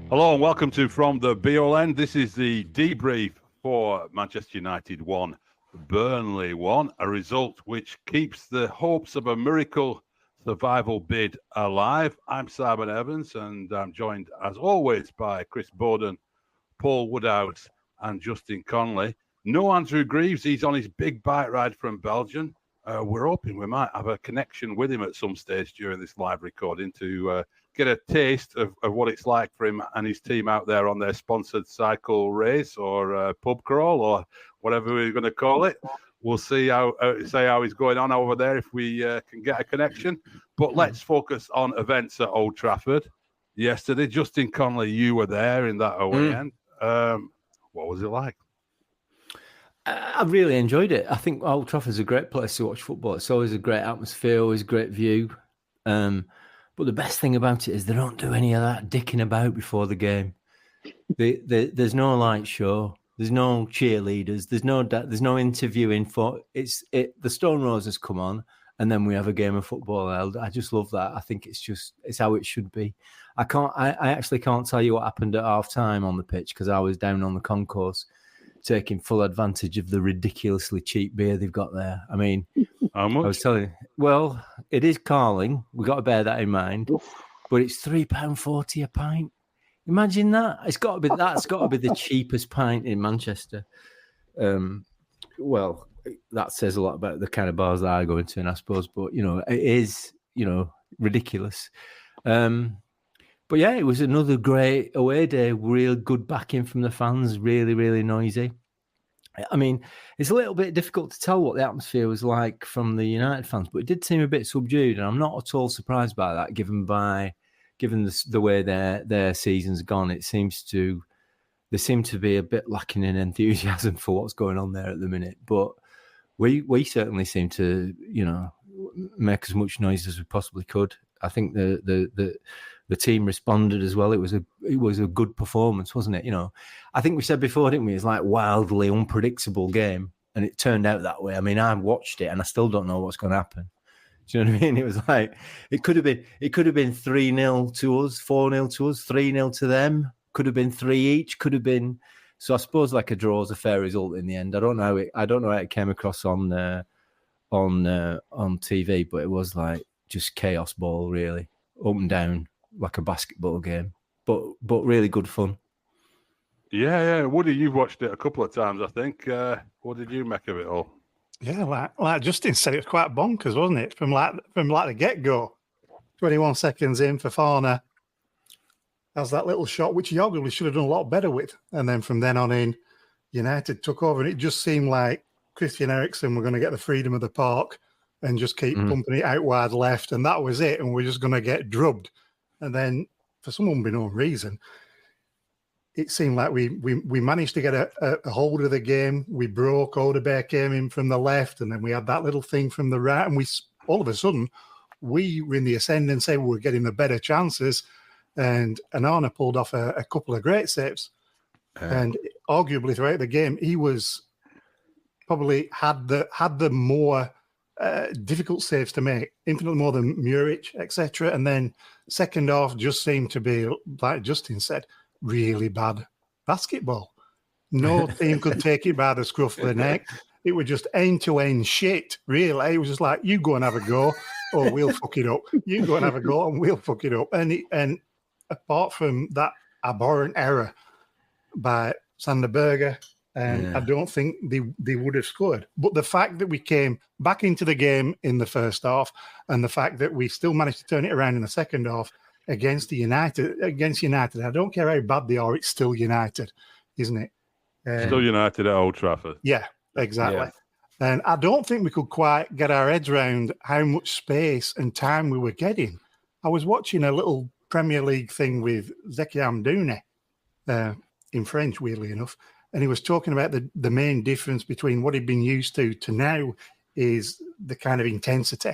Hello and welcome to From the BOLN. This is the debrief for Manchester United 1, Burnley 1, a result which keeps the hopes of a miracle survival bid alive. I'm Simon Evans and I'm joined as always by Chris Bowden, Paul Woodhouse and Justin Conley. No Andrew Greaves, he's on his big bike ride from Belgium. We're hoping we might have a connection with him at some stage during this live recording to get a taste of what it's like for him and his team out there on their sponsored cycle race or pub crawl or whatever we're going to call it. We'll see how he's going on over there if we can get a connection. But let's focus on events at Old Trafford yesterday. Justin Conley, you were there in that away end. What was it like? I really enjoyed it. I think Old Trafford's a great place to watch football. It's always a great atmosphere, always a great view. But the best thing about it is they don't do any of that dicking about before the game. There's no light show. There's no cheerleaders. There's no interviewing for the Stone Roses come on, and then we have a game of football held. I just love that. I think it's how it should be. I actually can't tell you what happened at half time on the pitch because I was down on the concourse taking full advantage of the ridiculously cheap beer they've got there. I mean, how much? I was telling you, well, it is Carling. We've got to bear that in mind. But it's £3.40 a pint. Imagine that. That's got to be the cheapest pint in Manchester. Well, that says a lot about the kind of bars that I go into, I suppose. But, it is, ridiculous. But yeah, it was another great away day. Real good backing from the fans. Really, really noisy. I mean, it's a little bit difficult to tell what the atmosphere was like from the United fans, but it did seem a bit subdued, and I'm not at all surprised by that, given the way their season's gone. They seem to be a bit lacking in enthusiasm for what's going on there at the minute. But we certainly seem to, make as much noise as we possibly could. I think the team responded as well. It was a good performance, wasn't it? I think we said before, didn't we? It's like wildly unpredictable game, and it turned out that way. I mean, I watched it, and I still don't know what's going to happen. Do you know what I mean? It was like it could have been 3-0 to us, 4-0 to us, 3-0 to them. Could have been 3 each. Could have been. So I suppose like a draw is a fair result in the end. I don't know how it came across on TV, but it was like just chaos ball, really, up and down like a basketball game, but really good fun. Yeah. Woody, you've watched it a couple of times, I think. What did you make of it all? Yeah, like Justin said, it was quite bonkers, wasn't it? From the get-go, 21 seconds in, Fofana has that little shot, which he arguably should have done a lot better with. And then from then on in, United took over, and it just seemed like Christian Eriksen were going to get the freedom of the park and just keep pumping it out wide left, and that was it, and we're just going to get drubbed. And then, for some unknown reason, it seemed like we managed to get a hold of the game. We broke. Odebear came in from the left, and then we had that little thing from the right, and we all of a sudden we were in the ascendancy. We were getting the better chances, and Anana pulled off a couple of great saves. And arguably throughout the game, he was probably had the more difficult saves to make, infinitely more than Muric, etc. And then second half just seemed to be, like Justin said, really bad basketball. No team could take it by the scruff of the neck. It was just end-to-end shit, really. It was just like, you go and have a go, or we'll fuck it up. You go and have a go, and we'll fuck it up. And apart from that abhorrent error by Sander Berge, I don't think they would have scored. But the fact that we came back into the game in the first half, and the fact that we still managed to turn it around in the second half against United, I don't care how bad they are, it's still United, isn't it? Still United at Old Trafford. Yeah, exactly. Yeah. And I don't think we could quite get our heads around how much space and time we were getting. I was watching a little Premier League thing with Zeki Amdouni in French, weirdly enough, and he was talking about the main difference between what he'd been used to now is the kind of intensity,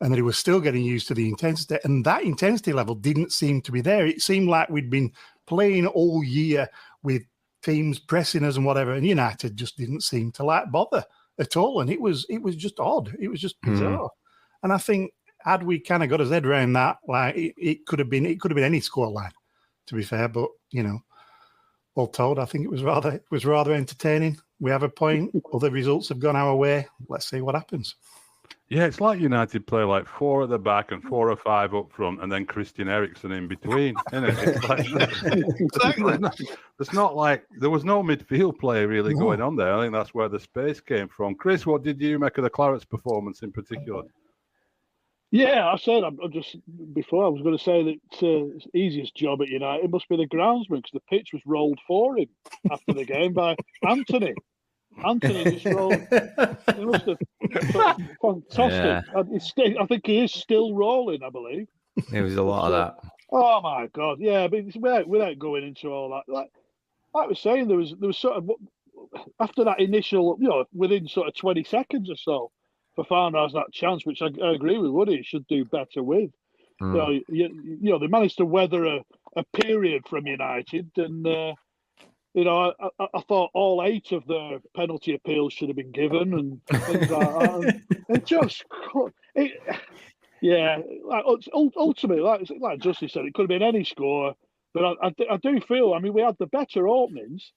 and that he was still getting used to the intensity. And that intensity level didn't seem to be there. It seemed like we'd been playing all year with teams pressing us and whatever, and United just didn't seem to bother at all. And it was just odd. It was just bizarre. And I think had we kind of got his head around that, like it could have been any scoreline. to be fair. But all told, I think it was rather entertaining. We have a point. Other results have gone our way. Let's see what happens. Yeah, it's like United play like 4 at the back and 4 or 5 up front, and then Christian Eriksen in between. Isn't it? It's like, Exactly. it's not like there was no midfield play really going on there. I think that's where the space came from. Chris, what did you make of the Clarets' performance in particular? Yeah, I said I'm just before I was going to say that the easiest job at United must be the groundsman, because the pitch was rolled for him after the game by Anthony. Anthony just rolled. It must have fantastic. Yeah. I think he is still rolling, I believe. There was a lot of that. Oh my God, yeah. But without going into all that, like I was saying, there was sort of after that initial, within sort of 20 seconds or so, Fofana has that chance, which I agree with Woody. He should do better with. They managed to weather a period from United, and I thought all 8 of the penalty appeals should have been given, and things like that. Ultimately, like Justin said, it could have been any score. But I do feel, we had the better openings.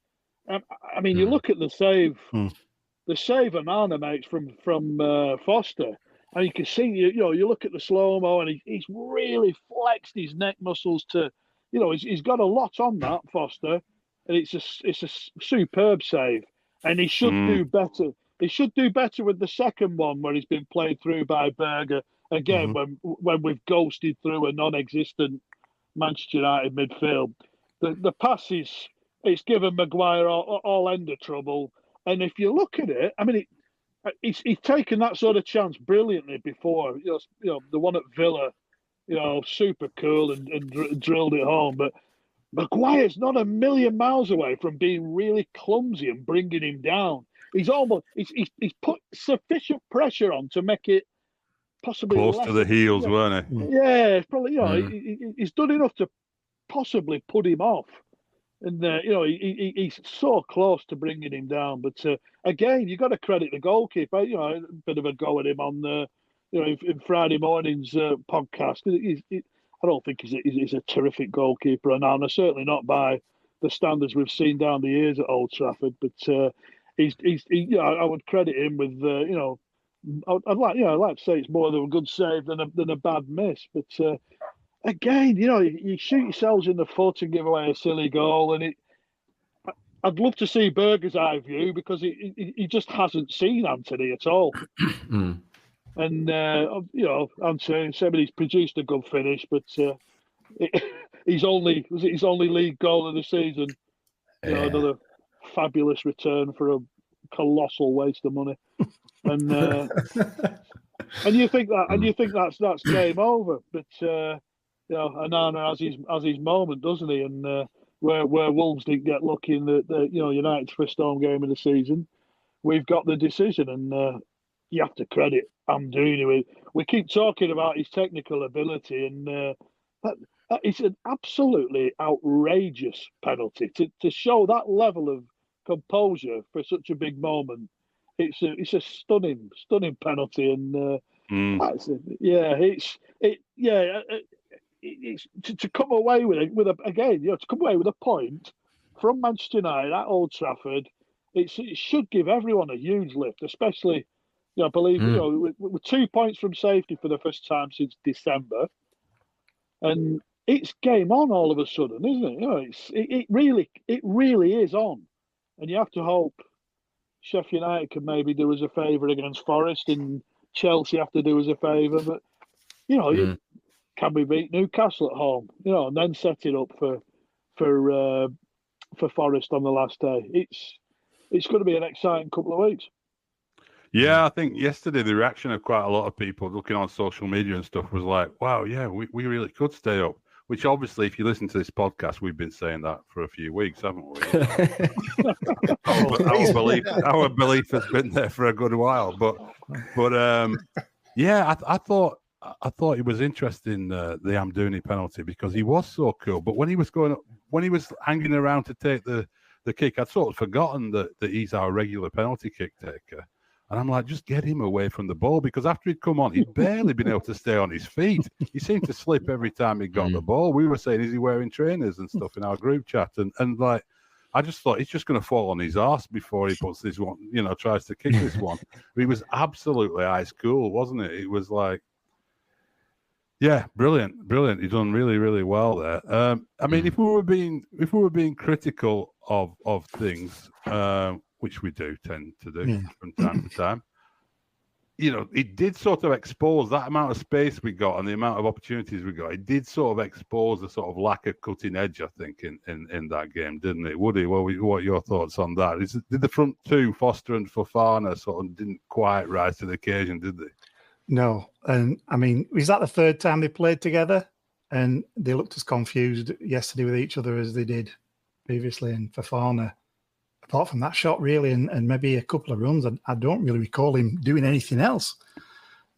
You look at the save. The save Onana makes from Foster, and you can see, you look at the slow-mo, and he's really flexed his neck muscles to, he's got a lot on that, Foster, and it's a superb save, and he should do better. He should do better with the second one where he's been played through by Berger again when we've ghosted through a non-existent Manchester United midfield. The passes, it's given Maguire all end of trouble. And if you look at it, he's taken that sort of chance brilliantly before. The one at Villa, super cool and drilled it home. But Maguire's not a million miles away from being really clumsy and bringing him down. He's put sufficient pressure on to make it possibly close to the heels, weren't he? Yeah, probably. He's done enough to possibly put him off. And he's so close to bringing him down, but again, you've got to credit the goalkeeper. A bit of a go at him on in Friday morning's podcast. I don't think he's a terrific goalkeeper, and certainly not by the standards we've seen down the years at Old Trafford. But I would credit him with I'd like to say it's more of a good save than a bad miss, but. Again, you shoot yourselves in the foot and give away a silly goal, and I'd love to see Berger's eye view, because he just hasn't seen Anthony at all. And Anthony said he's produced a good finish, but his only league goal of the season. Another fabulous return for a colossal waste of money, and you think that's game over, but. Onana has his moment, doesn't he? And where Wolves didn't get lucky in the United's first home game of the season, we've got the decision, and you have to credit Amdouni. We keep talking about his technical ability, and that is an absolutely outrageous penalty to show that level of composure for such a big moment. It's a stunning penalty, and it's to come away with a point from Manchester United at Old Trafford. It should give everyone a huge lift, especially I believe with 2 points from safety for the first time since December, and it's game on all of a sudden, isn't it? It really is on, and you have to hope Sheffield United can maybe do us a favour against Forest, and Chelsea have to do us a favour, but can we beat Newcastle at home? And then set it up for Forest on the last day. It's going to be an exciting couple of weeks. Yeah, I think yesterday the reaction of quite a lot of people looking on social media and stuff was like, "Wow, yeah, we really could stay up." Which obviously, if you listen to this podcast, we've been saying that for a few weeks, haven't we? our belief has been there for a good while, but yeah, I thought it was interesting the Amdouni penalty, because he was so cool. But when he was hanging around to take the kick, I'd sort of forgotten that he's our regular penalty kick taker. And I'm like, just get him away from the ball, because after he'd come on, he'd barely been able to stay on his feet. He seemed to slip every time he got the ball. We were saying, is he wearing trainers and stuff in our group chat? And like, I just thought he's just going to fall on his arse before he puts this one, tries to kick this one. But he was absolutely ice cool, wasn't it? It was like, yeah, brilliant. He's done really, really well there. I mean, if we were being critical of things, which we do tend to do from time to time, it did sort of expose that amount of space we got and the amount of opportunities we got. It did sort of expose the sort of lack of cutting edge, I think, in that game, didn't it? Woody, what are your thoughts on that? Did the front two, Foster and Fofana, sort of didn't quite rise to the occasion, did they? No. And I mean, was that the third time they played together? And they looked as confused yesterday with each other as they did previously. And Fofana, apart from that shot, really, and maybe a couple of runs, I don't really recall him doing anything else.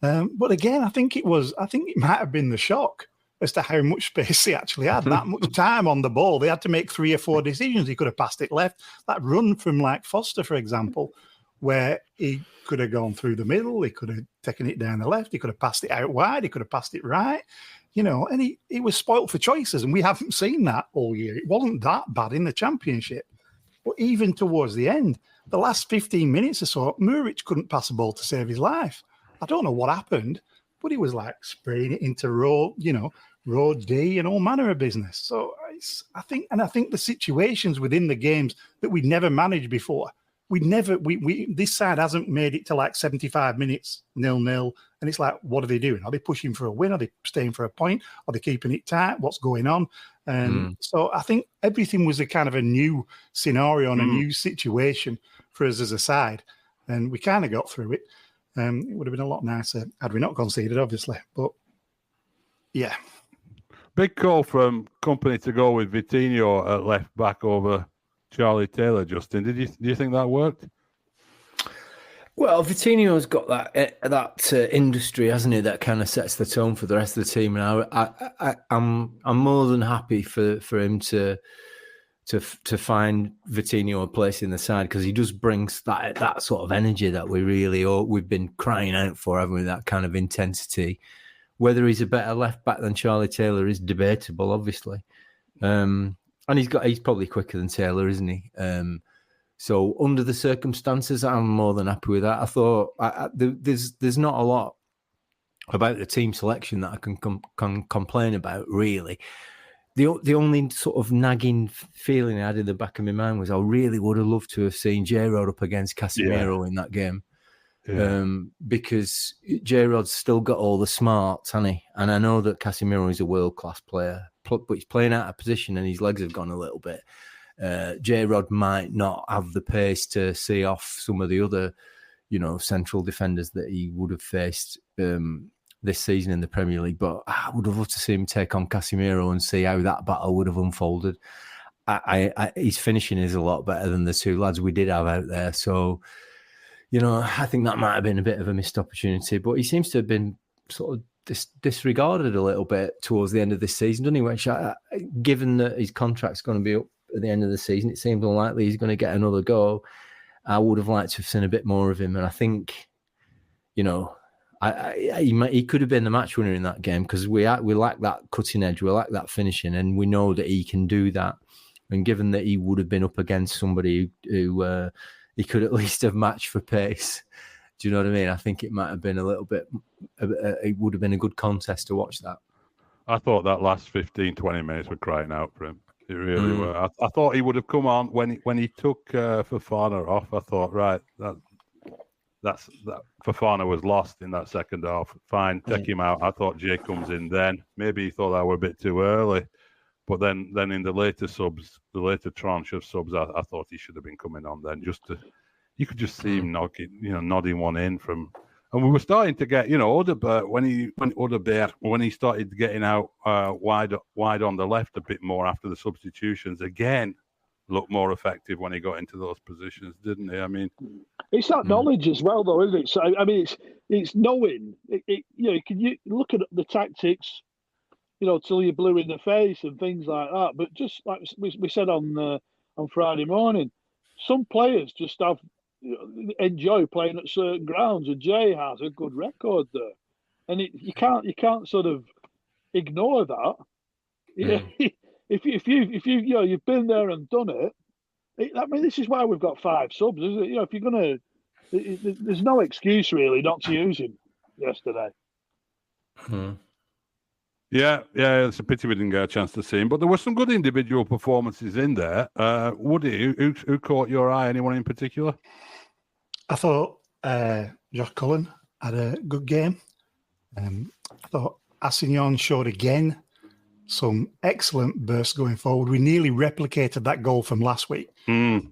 But again, I think it might have been the shock as to how much space he actually had, that much time on the ball. They had to make 3 or 4 decisions. He could have passed it left. That run from like Foster, for example, where he could have gone through the middle, he could have taken it down the left, he could have passed it out wide, he could have passed it right, and he was spoilt for choices, and we haven't seen that all year. It wasn't that bad in the Championship. But even towards the end, the last 15 minutes or so, Muric couldn't pass a ball to save his life. I don't know what happened, but he was like spraying it into row D and all manner of business. So I think the situations within the games that we'd never managed before, this side hasn't made it to like 75 minutes, 0-0. And it's like, what are they doing? Are they pushing for a win? Are they staying for a point? Are they keeping it tight? What's going on? So I think everything was a kind of a new scenario and a new situation for us as a side. And we kind of got through it. It would have been a lot nicer had we not conceded, obviously. But yeah. Big call from Company to go with Vitinho at left back over Charlie Taylor, Justin. Do you think that worked? Well, Vitinho's got that industry, hasn't he? That kind of sets the tone for the rest of the team. And I'm more than happy for him to find Vitinho a place in the side, because he just brings that sort of energy that we've been crying out for, haven't we? That kind of intensity. Whether he's a better left back than Charlie Taylor is debatable, obviously. And he's probably quicker than Taylor, isn't he? So under the circumstances, I'm more than happy with that. I thought there's not a lot about the team selection that I can complain about, really. The only sort of nagging feeling I had in the back of my mind was I really would have loved to have seen J-Rod up against Casemiro in that game. Yeah. Because J-Rod's still got all the smarts, hasn't he? And I know that Casemiro is a world-class player, but he's playing out of position and his legs have gone a little bit. J-Rod might not have the pace to see off some of the other, central defenders that he would have faced this season in the Premier League. But I would have loved to see him take on Casemiro and see how that battle would have unfolded. His finishing is a lot better than the two lads we did have out there. So, I think that might have been a bit of a missed opportunity. But he seems to have been sort of disregarded a little bit towards the end of this season, doesn't he? Which, given that his contract's going to be up at the end of the season, it seems unlikely he's going to get another go. I would have liked to have seen a bit more of him, and I think, he could have been the match winner in that game, because we lack that cutting edge, we lack that finishing, and we know that he can do that. And given that he would have been up against somebody who he could at least have matched for pace, do you know what I mean? I think it might have been a little bit. It would have been a good contest to watch that. I thought that last 15, 20 minutes were crying out for him. It really were. I thought he would have come on when he took Fofana off. I thought, right, that Fofana was lost in that second half. Fine, take him out. I thought Jay comes in then. Maybe he thought that were a bit too early. But then in the later tranche of subs, I thought he should have been coming on then. You could just see him nodding one in from. And we were starting to get, Odegaard, when he started getting out wide on the left a bit more after the substitutions, again, looked more effective when he got into those positions, didn't he? I mean, it's that knowledge as well, though, isn't it? So I mean, it's knowing. You look at the tactics, till you're blue in the face and things like that. But just like we said on Friday morning, some players just have enjoy playing at certain grounds, and Jay has a good record there, and you can't sort of ignore that. Yeah, if you've been there and done it. I mean, this is why we've got 5 subs, isn't it? If you're gonna, there's no excuse really not to use him yesterday. Yeah, it's a pity we didn't get a chance to see him, but there were some good individual performances in there. Woody, who caught your eye? Anyone in particular? I thought Josh Cullen had a good game. I thought Assignon showed again some excellent bursts going forward. We nearly replicated that goal from last week. And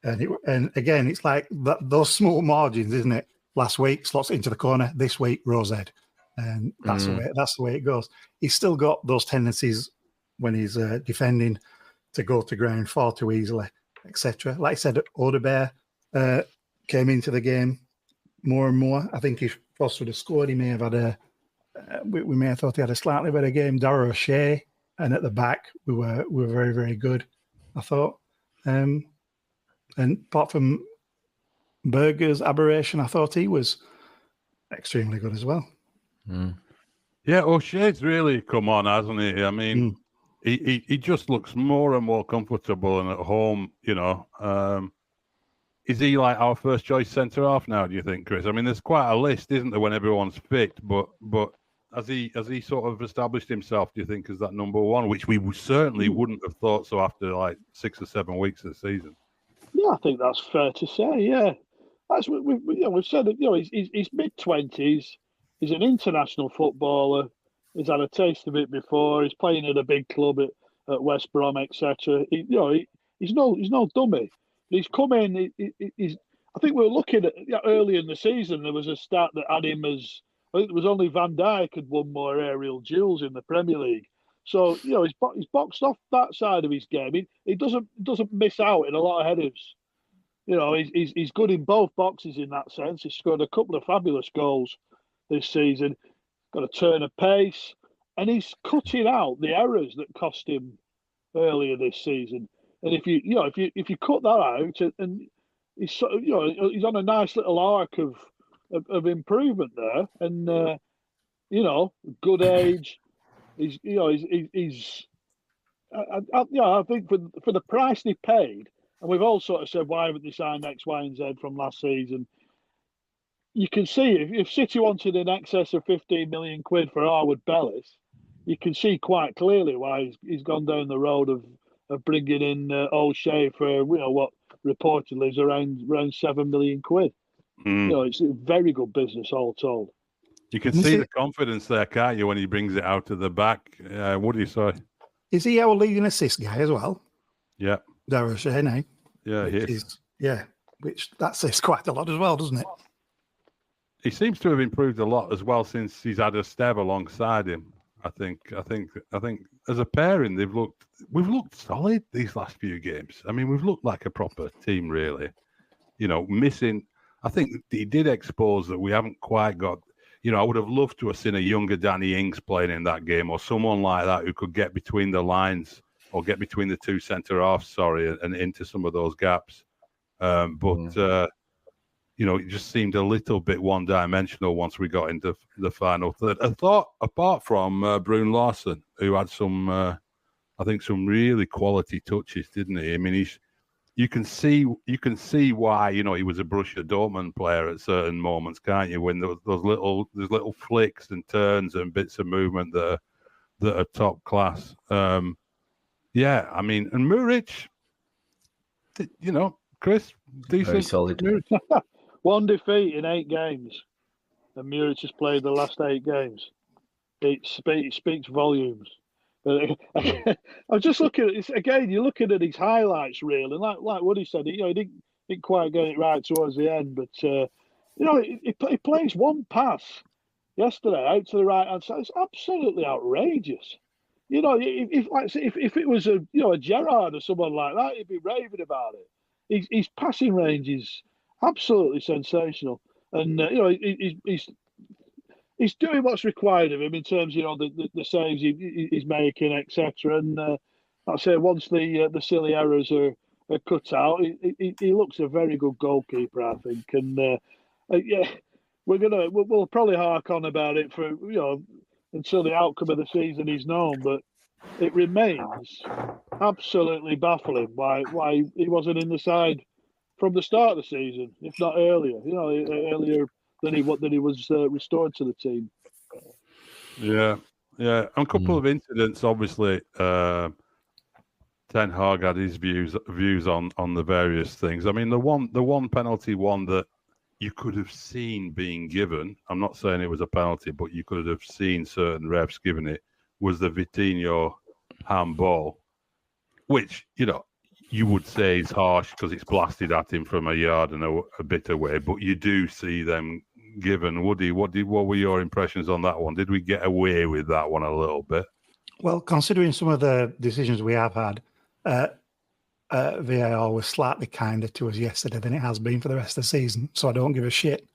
again, it's like those small margins, isn't it? Last week, slots into the corner. This week, Rosehead. And that's the way it goes. He's still got those tendencies when he's defending to go to ground far too easily, etc. Like I said, Odebear came into the game more and more. I think if Foster had scored, he may have had we may have thought he had a slightly better game. Darragh O'Shea, and at the back we were very, very good, I thought. And apart from Berger's aberration, I thought he was extremely good as well. Yeah, O'Shea's really come on, hasn't he? I mean, he just looks more and more comfortable and at home. Is he like our first choice centre half now? Do you think, Chris? I mean, there's quite a list, isn't there, when everyone's fit? But has he sort of established himself? Do you think as that number one, which we certainly wouldn't have thought so after like 6 or 7 weeks of the season? Yeah, I think that's fair to say. Yeah, that's what we've said. That he's mid-20s. He's an international footballer. He's had a taste of it before. He's playing at a big club at West Brom, etc. He's no dummy. He's come in. I think we were looking at early in the season. There was a stat that had him as, I think it was only Van Dijk had won more aerial duels in the Premier League. So he's boxed off that side of his game. He doesn't miss out in a lot of headers. He's good in both boxes in that sense. He's scored a couple of fabulous goals this season. Got a turn of pace, and he's cutting out the errors that cost him earlier this season. And if you cut that out, and he's on a nice little arc of improvement there, and good age. I think for the price they paid, and we've all sort of said why haven't they signed X, Y, and Z from last season. You can see if City wanted in excess of 15 million quid for Harwood Bellis, you can see quite clearly why he's gone down the road of bringing in O'Shea for what reportedly is around 7 million quid. It's a very good business all told. You can see the confidence there, can't you, when he brings it out to the back? What do you say? Is he our leading assist guy as well? Yeah. Darragh O'Shea, no? Yeah, he is. Which that says quite a lot as well, doesn't it? He seems to have improved a lot as well since he's had Esteve alongside him. I think as a pairing, we've looked solid these last few games. I mean, we've looked like a proper team, really. Missing. I think he did expose that we haven't quite got. I would have loved to have seen a younger Danny Ings playing in that game, or someone like that who could get between the lines or get between the two centre halves. and into some of those gaps. It just seemed a little bit one-dimensional once we got into the final third. I thought, apart from Brune Larsen, who had some really quality touches, didn't he? I mean, you can see why he was a Borussia Dortmund player at certain moments, can't you? When there's little flicks and turns and bits of movement that are top class. I mean, and Muric, Chris, decent, very solid. One defeat in 8 games, and Muric has played the last 8 games. It speaks volumes. I was just looking at this again. You're looking at his highlights reel, and like Woody said, he didn't quite get it right towards the end, but he plays one pass yesterday out to the right hand side. It's absolutely outrageous. If it was a Gerrard or someone like that, he'd be raving about it. His passing range is absolutely sensational, and he's doing what's required of him in terms of the saves he's making, etc. And like I say, once the silly errors are a cutout. He looks a very good goalkeeper, I think. And yeah, we'll probably hark on about it for until the outcome of the season is known. But it remains absolutely baffling why he wasn't in the side from the start of the season, if not earlier. Earlier than he was restored to the team. Yeah. And a couple of incidents, obviously. Ten Hag had his views on the various things. I mean, the one penalty one that you could have seen being given. I'm not saying it was a penalty, but you could have seen certain refs giving it. Was the Vitinho handball, which you would say is harsh because it's blasted at him from a yard and a bit away. But you do see them given. Woody, what were your impressions on that one? Did we get away with that one a little bit? Well, considering some of the decisions we have had, VAR was slightly kinder to us yesterday than it has been for the rest of the season. So I don't give a shit.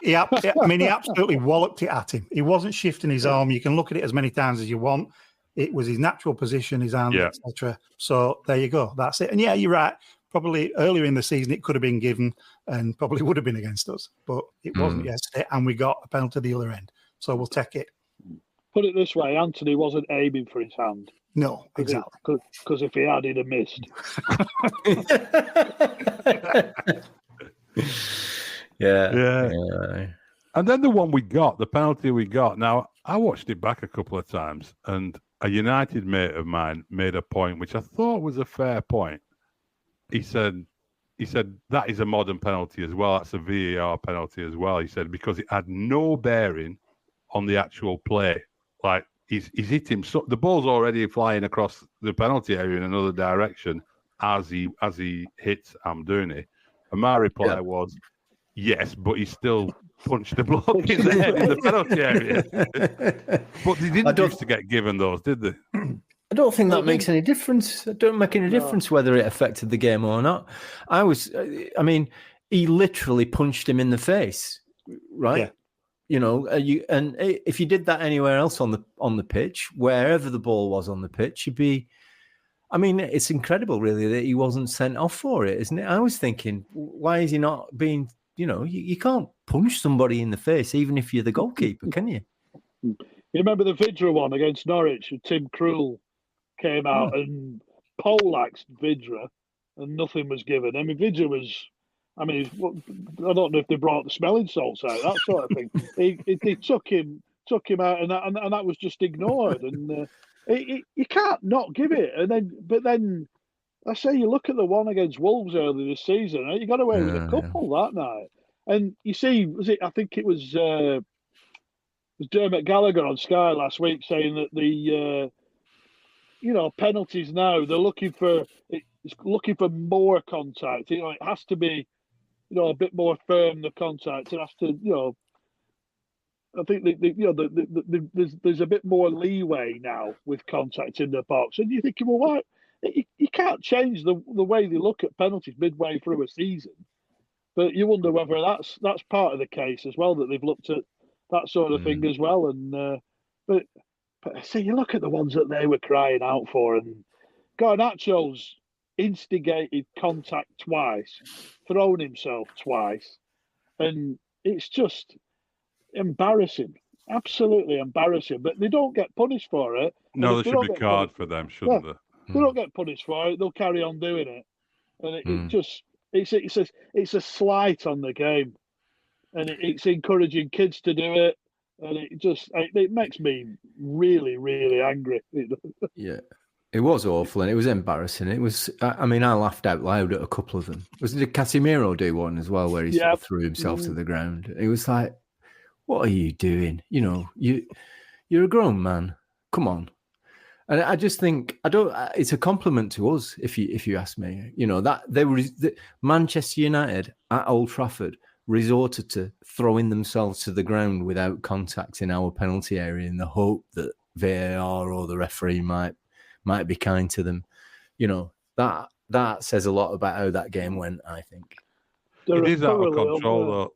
He absolutely walloped it at him. He wasn't shifting his arm. You can look at it as many times as you want. It was his natural position, his hand, etc. So there you go. That's it. And yeah, you're right. Probably earlier in the season it could have been given and probably would have been against us, but it wasn't yesterday, and we got a penalty at the other end. So we'll take it. Put it this way, Anthony wasn't aiming for his hand. No, exactly. Because if he had, he'd have missed. Yeah. And then the penalty we got. Now, I watched it back a couple of times, and a United mate of mine made a point, which I thought was a fair point. He said that is a modern penalty as well. That's a VAR penalty as well. He said because it had no bearing on the actual play. Like he's hit him. So the ball's already flying across the penalty area in another direction as he hits Amdouni. And my reply was, yes, but he still punched the bloke in the head in the penalty area. But they didn't used to get given those, did they? I don't think that makes any difference. It don't make any difference whether it affected the game or not. He literally punched him in the face, right? Yeah. And if you did that anywhere else on the pitch, wherever the ball was on the pitch, you'd be. I mean, it's incredible, really, that he wasn't sent off for it, isn't it? I was thinking, why is he not being? You can't punch somebody in the face, even if you're the goalkeeper, can you? You remember the Vidra one against Norwich with Tim Krul came out and poleaxed Vidra and nothing was given. I mean, Vidra was, I don't know if they brought the smelling salts out, that sort of thing. They took him out and that was just ignored. And you can't not give it. But then, I say you look at the one against Wolves earlier this season, you got away with a couple that night. And you see, I think it was Dermot Gallagher on Sky last week saying that the penalties now, they're looking for more contact. It has to be, a bit more firm, the contact. It has to, I think there's a bit more leeway now with contact in the box. And you're thinking, well, why? You can't change the way they look at penalties midway through a season. But you wonder whether that's part of the case as well, that they've looked at that sort of thing as well. And but see, you look at the ones that they were crying out for, and Garnacho's instigated contact twice, thrown himself twice, and it's just embarrassing, absolutely embarrassing. But they don't get punished for it. No, there should be a card for them, shouldn't there? They don't get punished for it. They'll carry on doing it, and it's a slight on the game, and it's encouraging kids to do it. And it makes me really, really angry. Yeah, it was awful and it was embarrassing. It was. I laughed out loud at a couple of them. Did Casemiro do one as well, where he sort of threw himself to the ground? It was like, what are you doing? You're a grown man. Come on. And I just think it's a compliment to us, if you ask me. That Manchester United at Old Trafford resorted to throwing themselves to the ground without contact in our penalty area in the hope that VAR or the referee might be kind to them. That says a lot about how that game went, I think. It is out of control, though.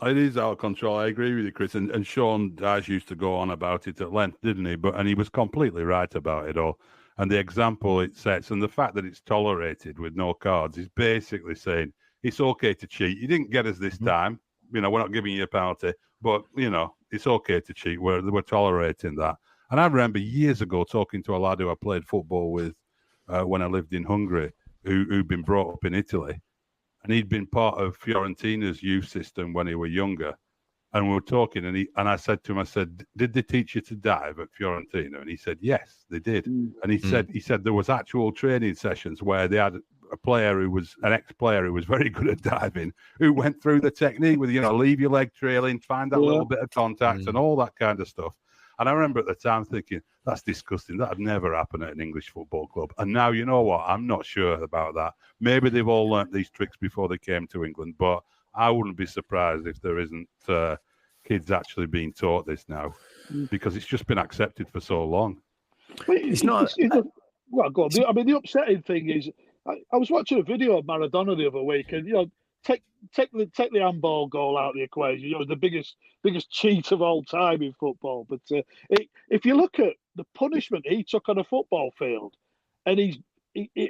It is out of control. I agree with you, Chris. And Sean Dyche used to go on about it at length, didn't he? And he was completely right about it all. And the example it sets and the fact that it's tolerated with no cards is basically saying it's okay to cheat. You didn't get us this time. We're not giving you a penalty, but, it's okay to cheat. We're tolerating that. And I remember years ago talking to a lad who I played football with when I lived in Hungary, who'd been brought up in Italy. And he'd been part of Fiorentina's youth system when he was younger. And we were talking, and I said to him, I said, did they teach you to dive at Fiorentina? And he said, yes, they did. And he said there was actual training sessions where they had an ex-player who was very good at diving, who went through the technique with, leave your leg trailing, find that little bit of contact and all that kind of stuff. And I remember at the time thinking, that's disgusting. That'd never happen at an English football club. And now, you know what? I'm not sure about that. Maybe they've all learnt these tricks before they came to England, but I wouldn't be surprised if there isn't kids actually being taught this now, because it's just been accepted for so long. It's not. Well, go on. I mean, the upsetting thing is, I was watching a video of Maradona the other week, and take the handball goal out of the equation. The biggest cheat of all time in football. But if you look at the punishment he took on a football field, and he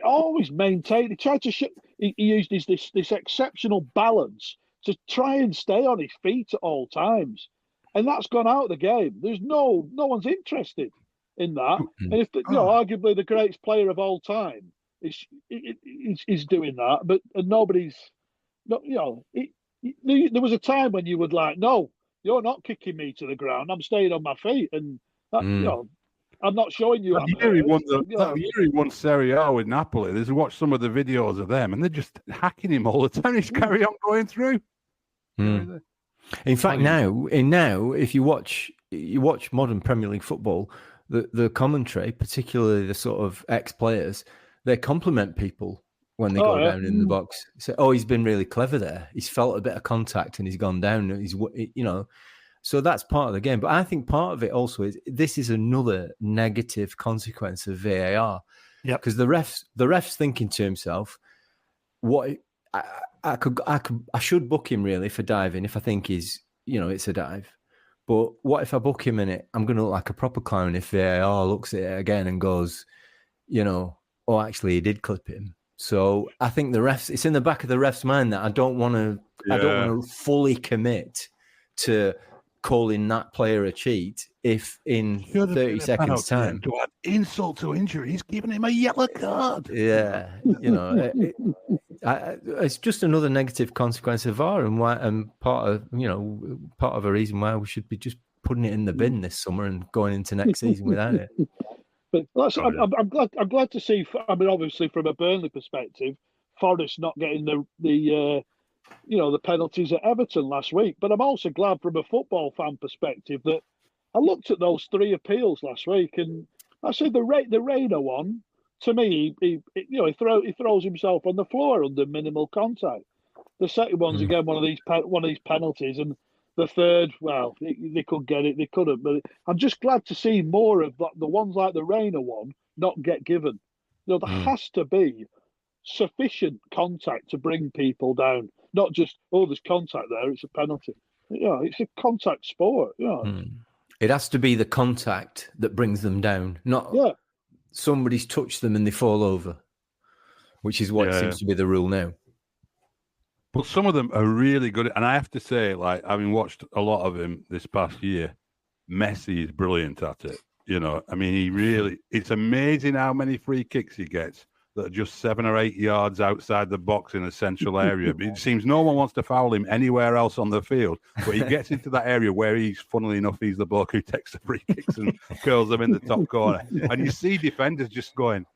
always maintained. He tried to. He used this exceptional balance to try and stay on his feet at all times, and that's gone out of the game. There's no one's interested in that. And if arguably the greatest player of all time is doing that, but nobody's. There was a time when you would like, no, you're not kicking me to the ground. I'm staying on my feet, and that, I'm not showing you. That year he won Serie A with Napoli. There's watched some of the videos of them, and they're just hacking him all the time. He's carry on going through. In fact, now if you watch modern Premier League football, the commentary, particularly the sort of ex-players, they compliment people when they go down in the box. Say, "Oh, he's been really clever there. He's felt a bit of contact and he's gone down. He's So that's part of the game. But I think part of it also is this is another negative consequence of VAR. Yeah, because the ref's thinking to himself, "What I should book him really for diving if I think it's a dive. But what if I book him in it? I'm going to look like a proper clown if VAR looks at it again and goes, oh, actually he did clip him." So I think it's in the back of the ref's mind that I don't want to fully commit to calling that player a cheat if in 30 seconds time to add insult to injury, he's giving him a yellow card. Yeah, it's just another negative consequence of VAR, and part of a reason why we should be just putting it in the bin this summer and going into next season without it. But I'm glad to see. I mean, obviously from a Burnley perspective, Forest not getting the penalties at Everton last week. But I'm also glad from a football fan perspective that I looked at those 3 appeals last week, and I said the Reina one, to me, he throws himself on the floor under minimal contact. The second one's again one of these penalties, and the third, well, they could get it, they couldn't. But I'm just glad to see more of the ones like the Reina one not get given. There has to be sufficient contact to bring people down. Not just, there's contact there, it's a penalty. It's a contact sport. It has to be the contact that brings them down, not somebody's touched them and they fall over, which is what seems to be the rule now. But some of them are really good. And I have to say, like, having watched a lot of him this past year, Messi is brilliant at it. I mean, it's amazing how many free kicks he gets that are just 7 or 8 yards outside the box in a central area. It seems no one wants to foul him anywhere else on the field, but he gets into that area where funnily enough, he's the bloke who takes the free kicks and curls them in the top corner. And you see defenders just going,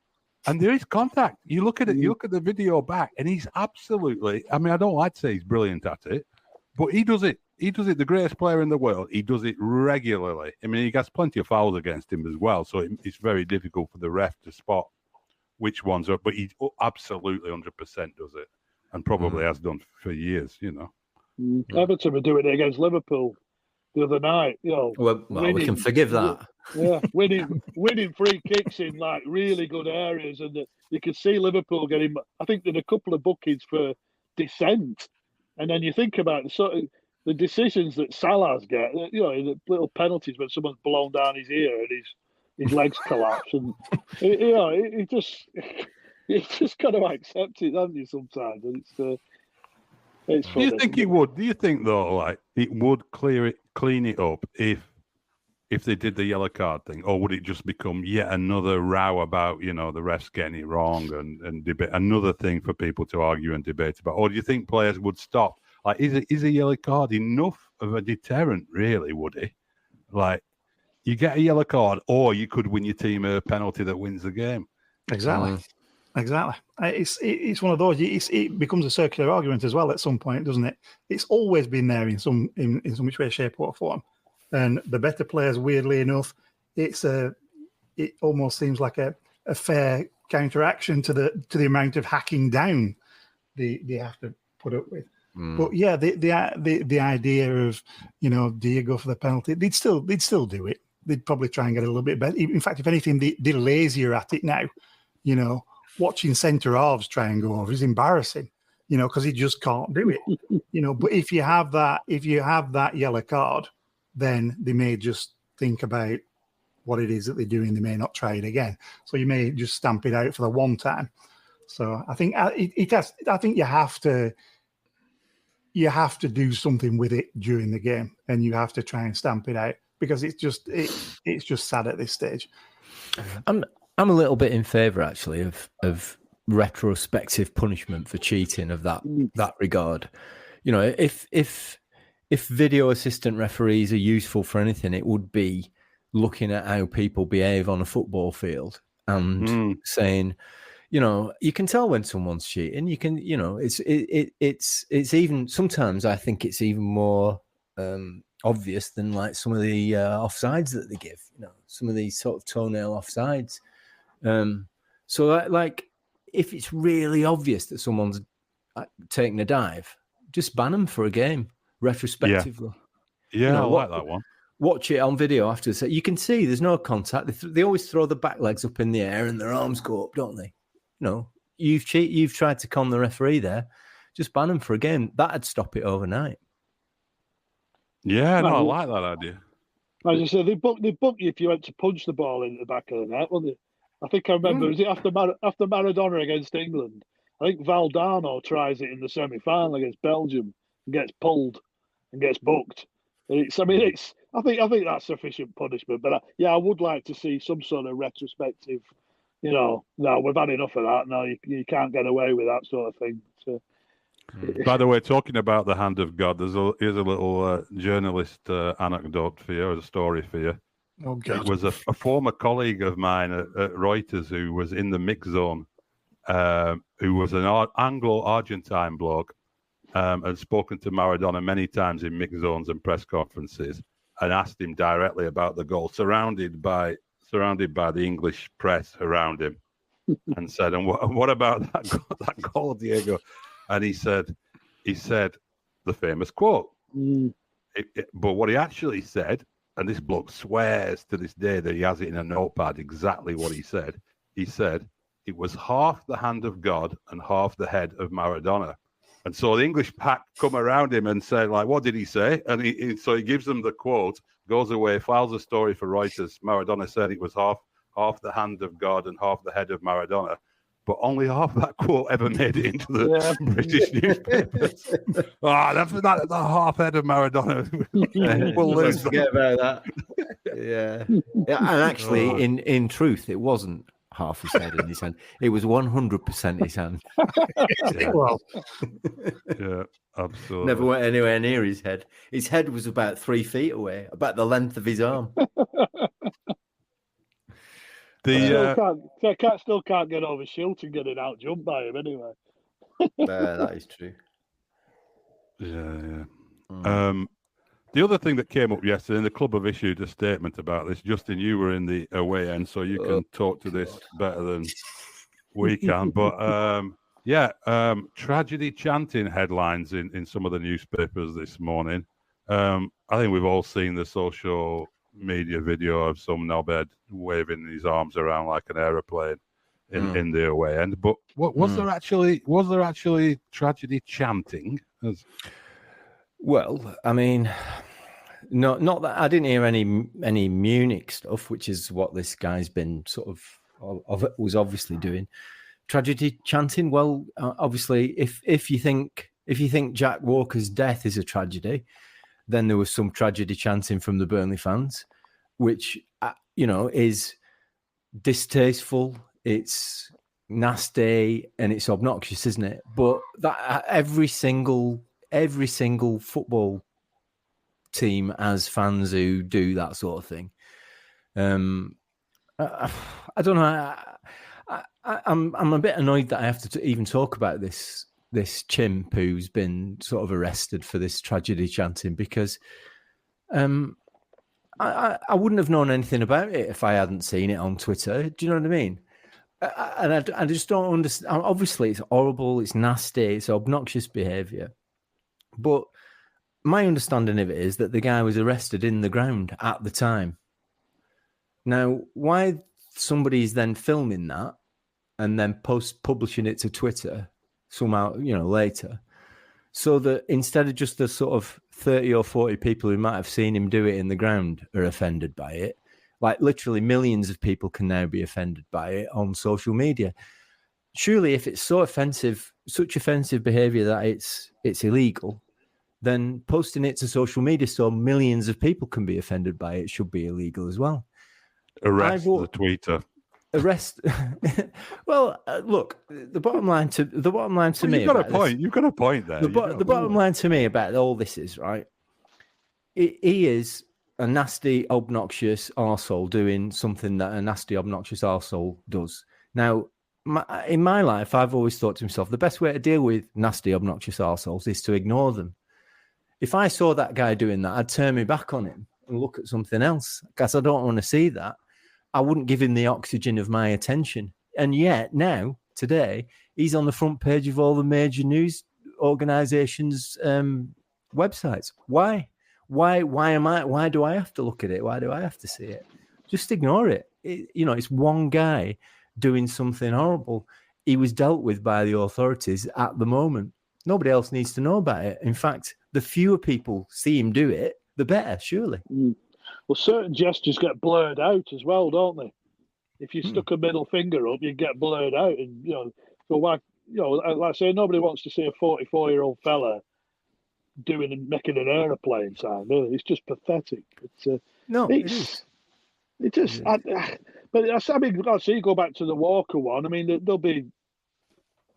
and there is contact. You look at it, you look at the video back, and he's absolutely, I mean, I don't like to say he's brilliant at it, but he does it. He does it, the greatest player in the world. He does it regularly. I mean, he gets plenty of fouls against him as well, so it's very difficult for the ref to spot which ones are, but he absolutely 100% does it, and probably has done for years, Everton were doing it against Liverpool the other night. Well, we can forgive that. Yeah, winning free kicks in like really good areas, and you could see Liverpool getting. I think there's a couple of bookings for dissent, and then you think about the decisions that Salah's get. The little penalties when someone's blown down his ear and he's his legs collapse, and it just you just got to accept it, haven't you? Sometimes, and it's Do you think it would? Do you think though, like it would clean it up if they did the yellow card thing, or would it just become yet another row about the refs getting it wrong and debate, another thing for people to argue and debate about? Or do you think players would stop? Like, is a yellow card enough of a deterrent, really? Would it? Like, you get a yellow card, or you could win your team a penalty that wins the game. Exactly. Exactly. It's one of those. It becomes a circular argument as well at some point, doesn't it? It's always been there in some which way, shape, or form. And the better players, weirdly enough, it almost seems like a fair counteraction to the amount of hacking down they have to put up with. But yeah, the idea of do you go for the penalty? They'd still do it. They'd probably try and get a little bit better. In fact, if anything, they're lazier at it now. Watching centre halves try and go over is embarrassing. Because he just can't do it. But if you have that yellow card, then they may just think about what it is that they're doing. They may not try it again. So you may just stamp it out for the one time. So I think I think you have to do something with it during the game, and you have to try and stamp it out because it's just sad at this stage. I'm a little bit in favour actually of retrospective punishment for cheating of that regard. If video assistant referees are useful for anything, it would be looking at how people behave on a football field and saying, you can tell when someone's cheating. You can, it's even sometimes I think it's even more obvious than like some of the offsides that they give. Some of these sort of toenail offsides. So like if it's really obvious that someone's taking a dive, just ban them for a game. Retrospectively, I like that one. Watch it on video afterwards. You can see there's no contact. They always throw the back legs up in the air and their arms go up, don't they? You've tried to con the referee there. Just ban them for a game. That'd stop it overnight. Yeah, I like that idea. As I said, they booked you if you went to punch the ball in the back of the net, wasn't it? I think I remember. Was it after Maradona against England? I think Valdano tries it in the semi-final against Belgium and gets pulled and gets booked. I think that's sufficient punishment. But I would like to see some sort of retrospective. No, we've had enough of that. No, you can't get away with that sort of thing. So. By the way, talking about the hand of God, here's a little journalist anecdote for you, or a story for you. Oh, God. It was a former colleague of mine at Reuters who was in the mix zone, who was an Anglo-Argentine bloke, had spoken to Maradona many times in mix zones and press conferences, and asked him directly about the goal, surrounded by the English press around him, and said, "And what about that goal, Diego?" And he said the famous quote. But what he actually said, and this bloke swears to this day that he has it in a notepad exactly what he said. He said it was half the hand of God and half the head of Maradona. And so the English pack come around him and say, like, what did he say? And so he gives them the quote, goes away, files a story for Reuters. Maradona said it was half the hand of God and half the head of Maradona. But only half that quote ever made it into the British newspapers. That half head of Maradona. We'll lose. Forget about that. Yeah. And actually, in truth, it wasn't half his head in his hand. It was 100% his hand. Yeah, absolutely. Never went anywhere near his head. His head was about 3 feet away, about the length of his arm. Still can't get over Shilton getting out jumped by him anyway. That is true. Yeah. The other thing that came up yesterday, and the club have issued a statement about this. Justin, you were in the away end, so you can talk to this better than we can. But tragedy chanting headlines in some of the newspapers this morning. I think we've all seen the social media video of some knobhead waving his arms around like an aeroplane in the away end. But was there actually tragedy chanting? Well, I mean, not that I didn't hear any Munich stuff, which is what this guy's been sort of was obviously doing. Tragedy chanting. Well, obviously, if you think Jack Walker's death is a tragedy, then there was some tragedy chanting from the Burnley fans, which is distasteful. It's nasty and it's obnoxious, isn't it? But that every single football team has fans who do that sort of thing. I don't know. I'm a bit annoyed that I have to even talk about this chimp who's been sort of arrested for this tragedy chanting, because I wouldn't have known anything about it if I hadn't seen it on Twitter. Do you know what I mean? And I just don't understand. Obviously, it's horrible, it's nasty, it's obnoxious behaviour. But my understanding of it is that the guy was arrested in the ground at the time. Now, why somebody's then filming that and then publishing it to Twitter somehow, later, so that instead of just the sort of 30 or 40 people who might have seen him do it in the ground are offended by it, like literally millions of people can now be offended by it on social media. Surely, if it's so offensive, such offensive behaviour that it's illegal, then posting it to social media so millions of people can be offended by it should be illegal as well. Arrest the tweeter. Arrest. Well, look. The bottom line to me. You've got a point. You've got a point there. The bottom line to me about all this is right. He is a nasty, obnoxious arsehole doing something that a nasty, obnoxious arsehole does. Now, in my life, I've always thought to myself, the best way to deal with nasty, obnoxious arseholes is to ignore them. If I saw that guy doing that, I'd turn my back on him and look at something else, because I don't want to see that. I wouldn't give him the oxygen of my attention. And yet now, today, he's on the front page of all the major news organizations' websites. Why? Why do I have to look at it? Why do I have to see it? Just ignore it. It's one guy doing something horrible. He was dealt with by the authorities at the moment. Nobody else needs to know about it. In fact, the fewer people see him do it, the better, surely. Well, certain gestures get blurred out as well, don't they? If you stuck a middle finger up, you get blurred out. And, so why, like I say, nobody wants to see a 44-year-old fella making an aeroplane sign. Really. It's just pathetic. It is. It just, you go back to the Walker one. I mean, there'll be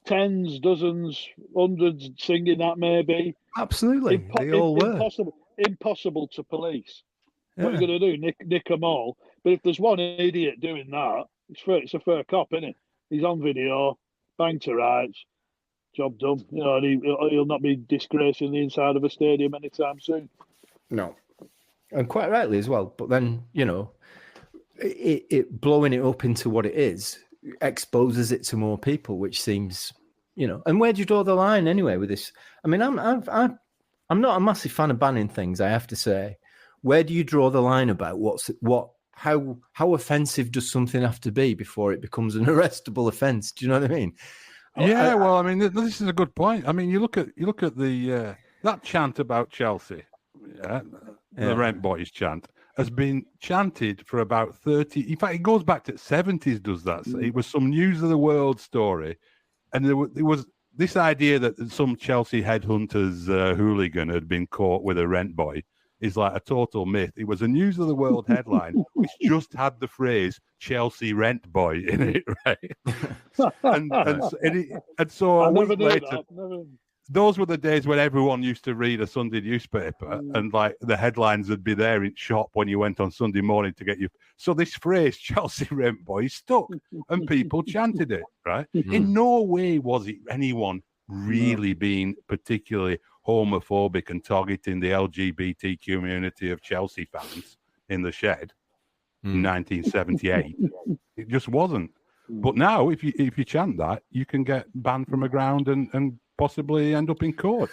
tens, dozens, hundreds singing that maybe. Absolutely. They all were. Impossible to police. Yeah. What are you going to do? Nick them all? But if there's one idiot doing that, it's a fair cop, isn't it? He's on video, bang to rights, job done. And he'll not be disgracing the inside of a stadium anytime soon. No. And quite rightly as well. But then, it blowing it up into what it is exposes it to more people, which seems, and where do you draw the line anyway with this? I mean, I'm not a massive fan of banning things, I have to say. Where do you draw the line about how offensive does something have to be before it becomes an arrestable offence? Do you know what I mean? Yeah, I mean, this is a good point. I mean, you look at the that chant about Chelsea, the Rent Boys chant, has been chanted for about 30. In fact, it goes back to the 70s. Does that? It was some News of the World story, and there was this idea that some Chelsea headhunters hooligan had been caught with a rent boy. Is like a total myth. It was a News of the World headline, which just had the phrase "Chelsea rent boy" in it, right? and so a week later, those were the days when everyone used to read a Sunday newspaper, and like the headlines would be there in shop when you went on Sunday morning to get you. So this phrase "Chelsea rent boy" stuck, and people chanted it, right? In no way was it anyone really being particularly homophobic and targeting the LGBT community of Chelsea fans in the shed in 1978. It just wasn't. But now, if you chant that, you can get banned from a ground and possibly end up in court.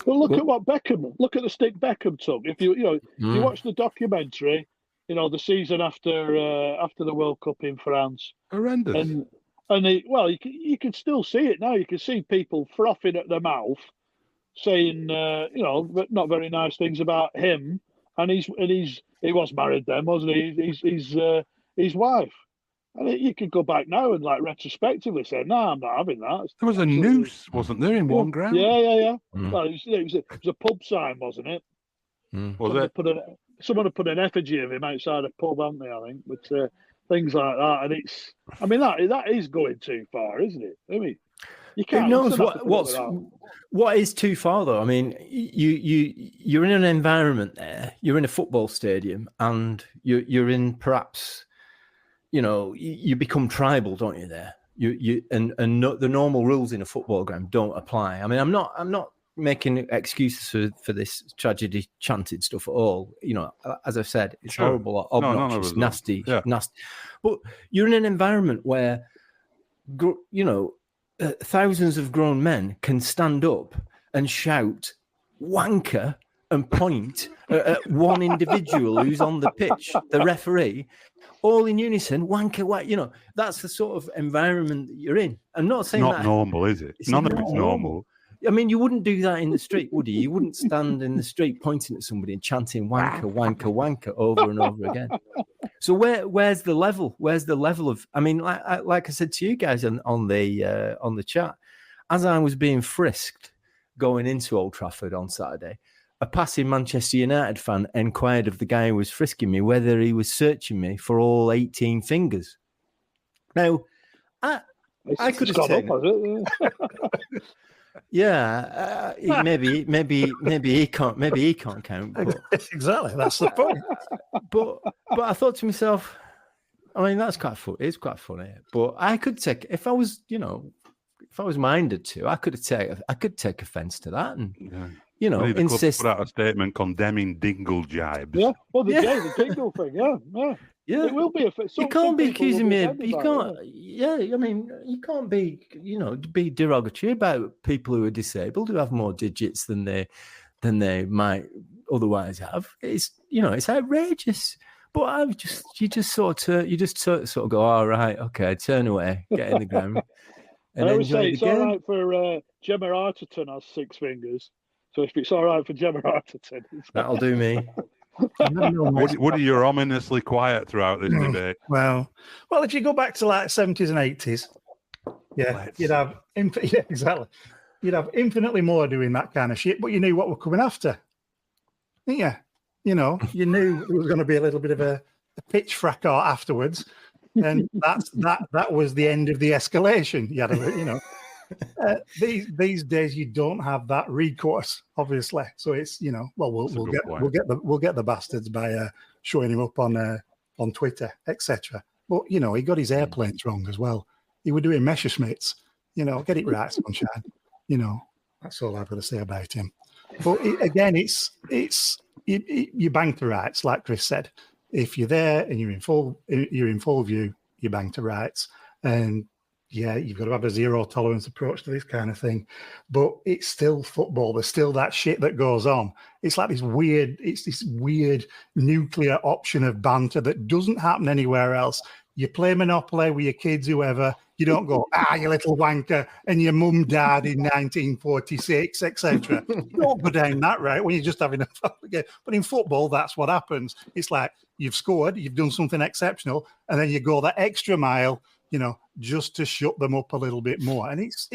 Well, look at the stick Beckham took. If you watch the documentary, the season after the World Cup in France, horrendous. You can still see it now. You can see people frothing at their mouth, saying, not very nice things about him and he was married then, wasn't he? His wife. And you could go back now and like retrospectively say, "No, I'm not having that." There was a noose, wasn't there, in one ground? Yeah. Mm. Well, it was a pub sign, wasn't it? Was it? Someone had put an effigy of him outside a pub, haven't they? I think, but things like that, and I mean, that is going too far, isn't it? I mean, you can't. Who knows what is too far though? I mean, you're in an environment there. You're in a football stadium, and you're in perhaps, you become tribal, don't you? There, the normal rules in a football ground don't apply. I mean, I'm not making excuses for this tragedy chanted stuff at all. As I've said, it's horrible, obnoxious, nasty. But you're in an environment where, thousands of grown men can stand up and shout wanker and point at one individual who's on the pitch, the referee, all in unison, wanker, that's the sort of environment that you're in. I'm not saying it's not normal, is it? None of it's normal. I mean, you wouldn't do that in the street, would you? You wouldn't stand in the street pointing at somebody and chanting wanker, wanker, wanker over and over again. So where's the level? Where's the level of? I mean, like I said to you guys on the chat, as I was being frisked going into Old Trafford on Saturday, a passing Manchester United fan inquired of the guy who was frisking me whether he was searching me for all 18 fingers. Now, I could have taken. Yeah, maybe he can't count. But, exactly, that's the point. But I thought to myself, I mean, that's quite funny. It's quite funny. But I could take, if I was minded to, I could take offence to that, and insist. Put out a statement condemning dingle jibes. Yeah, well, the dingle thing. Yeah. Yeah, it will be. You can't be accusing me. You can't. Yeah, I mean, you can't be. Be derogatory about people who are disabled who have more digits than they might otherwise have. It's it's outrageous. But you just sort of go, all right, okay, turn away, get in the ground, and I always enjoy say it's the game. all right for Gemma Arterton has 6 fingers. So if it's all right for Gemma Arterton, that'll do me. Woody, you're ominously quiet throughout this debate. Well, if you go back to like 70s and 80s, you'd have exactly. You'd have infinitely more doing that kind of shit, but you knew what were coming after. Yeah, you knew it was going to be a little bit of a pitch fracas afterwards, and that was the end of the escalation. You had these days you don't have that recourse, obviously. So it's we'll get the bastards by showing him up on Twitter, etc. But he got his airplanes wrong as well. He would doing Messerschmitts. Get it right, sunshine. That's all I've got to say about him. But again, it's you bang to rights, like Chris said. If you're there and you're in full view, you bang to rights. And yeah, you've got to have a zero tolerance approach to this kind of thing. But it's still football. There's still that shit that goes on. It's like this weird nuclear option of banter that doesn't happen anywhere else. You play Monopoly with your kids, whoever. You don't go, you little wanker, and your mum died in 1946, etc. You don't go down that route when you're just having a fun game. But in football, that's what happens. It's like you've scored, you've done something exceptional, and then you go that extra mile, just to shut them up a little bit more. And it's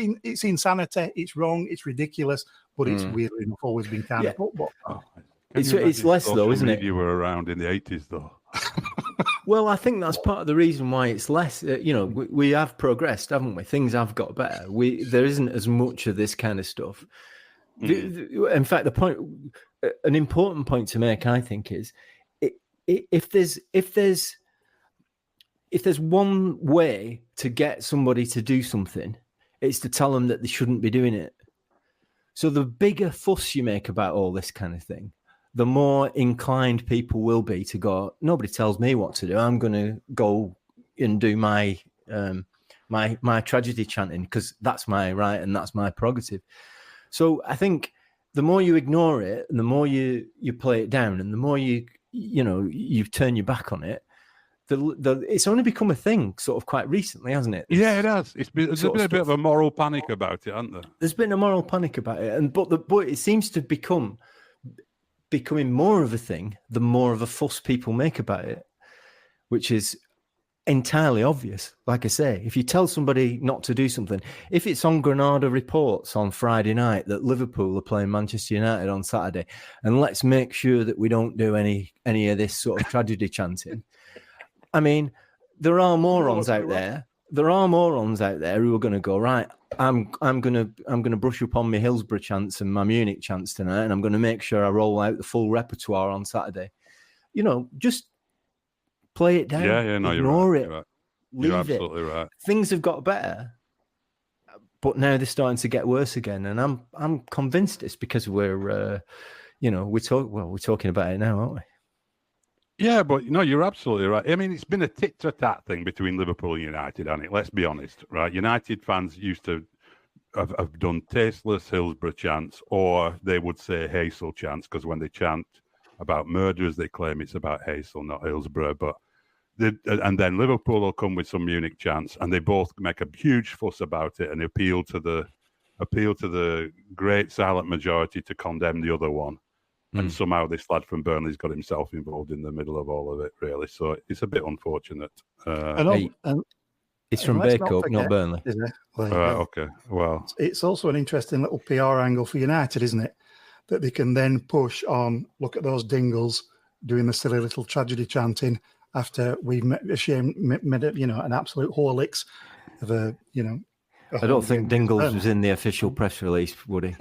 insanity. It's wrong. It's ridiculous. But it's weirdly enough always been kind of football. It's less though, isn't it? You were around in the 80s though. Well, I think that's part of the reason why it's less. We have progressed, haven't we? Things have got better. There isn't as much of this kind of stuff. In fact, an important point to make, I think, is if there's one way to get somebody to do something, it's to tell them that they shouldn't be doing it. So the bigger fuss you make about all this kind of thing, the more inclined people will be to go, nobody tells me what to do. I'm going to go and do my tragedy chanting because that's my right and that's my prerogative. So I think the more you ignore it and the more you play it down and the more you turn your back on it, it's only become a thing sort of quite recently, hasn't it? Yeah, it has. There's been a bit of a moral panic about it, hasn't there? There's been a moral panic about it, but it seems to become becoming more of a thing, the more of a fuss people make about it, which is entirely obvious. Like I say, if you tell somebody not to do something, if it's on Granada Reports on Friday night that Liverpool are playing Manchester United on Saturday, and let's make sure that we don't do any of this sort of tragedy chanting. I mean, there are morons out there. There are morons out there who are going to go, right, I'm gonna brush up on my Hillsborough chants and my Munich chants tonight, and I'm going to make sure I roll out the full repertoire on Saturday. You know, just play it down. Yeah, no, ignore you're right. it. Leave You're absolutely right. Things have got better, but now they're starting to get worse again, and I'm convinced it's because we're talking about it now, aren't we? Yeah, but you're absolutely right. I mean, it's been a tit-for-tat thing between Liverpool and United, hasn't it? Let's be honest, right? United fans used to have done tasteless Hillsborough chants, or they would say Hazel chants, because when they chant about murderers, they claim it's about Hazel, not Hillsborough. But and then Liverpool will come with some Munich chants, and they both make a huge fuss about it and appeal to the great silent majority to condemn the other one. And somehow this lad from Burnley's got himself involved in the middle of all of it, really. So it's a bit unfortunate. It's from Bakeup, not Burnley. Okay, well. It's also an interesting little PR angle for United, isn't it? That they can then push on, look at those dingles doing the silly little tragedy chanting after we've made an absolute horlicks of a. I don't think Dingles was in the official press release, would he?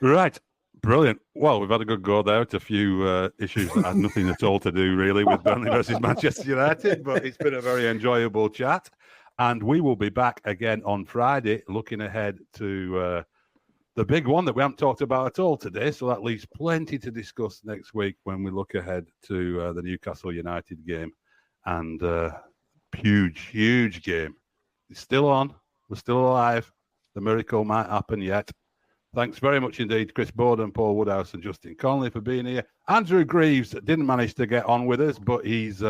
Right, brilliant. Well, we've had a good go there at a few issues that had nothing at all to do really with Burnley versus Manchester United, but it's been a very enjoyable chat, and we will be back again on Friday looking ahead to the big one that we haven't talked about at all today, so that leaves plenty to discuss next week when we look ahead to the Newcastle United game, and huge game. It's still on. We're still alive. The miracle might happen yet. Thanks very much indeed, Chris Bowden, Paul Woodhouse and Justin Connolly for being here. Andrew Greaves didn't manage to get on with us, but he's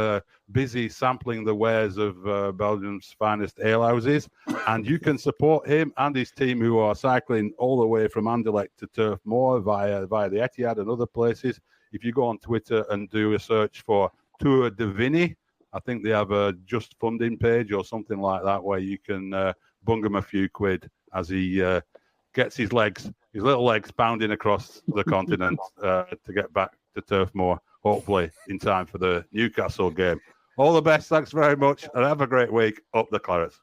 busy sampling the wares of Belgium's finest alehouses. And you can support him and his team, who are cycling all the way from Anderlecht to Turf Moor via the Etihad and other places. If you go on Twitter and do a search for Tour de Vinny, I think they have a Just Funding page or something like that where you can bung him a few quid as he gets his little legs pounding across the continent to get back to Turf Moor, hopefully in time for the Newcastle game. All the best. Thanks very much, and have a great week. Up the Clarets.